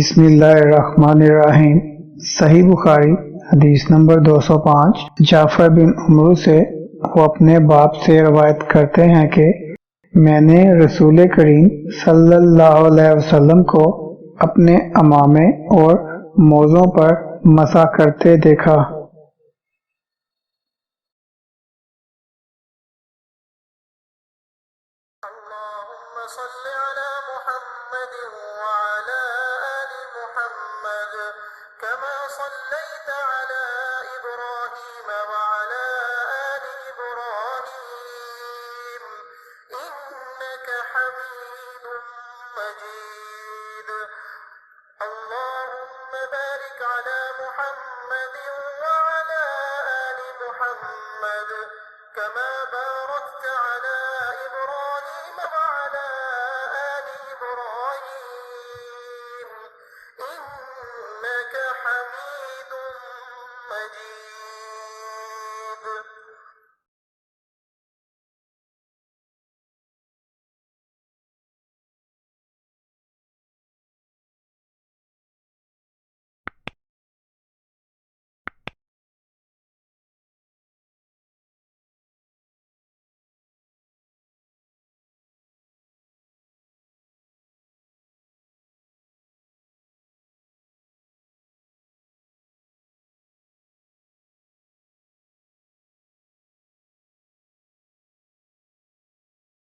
बिस्मिल्लाहिर्रहमानिर्रहीम। सही बुखारी हदीस नंबर 205। जाफर बिन उमरू से वो अपने बाप से रवायत करते हैं कि मैंने रसूल करीम सल्लल्लाहु अलैहि वसल्लम को अपने अमामे और मोज़ों पर मसा करते देखा। अल्लाहुम्मा सल्लि अला मुहम्मद व अला आलि मुहम्मद कमा सल्लैता अला इब्राहीम व अला आलि इब्राहीम इन्नका हमीदुम मजीद। अल्लाहुम्मा बारिक अला मुहम्मद व अला आलि मुहम्मद कमा बारकता अला इब्राहीम व अला आलि इब्राहीम इन्नका हमीदुम मजीद।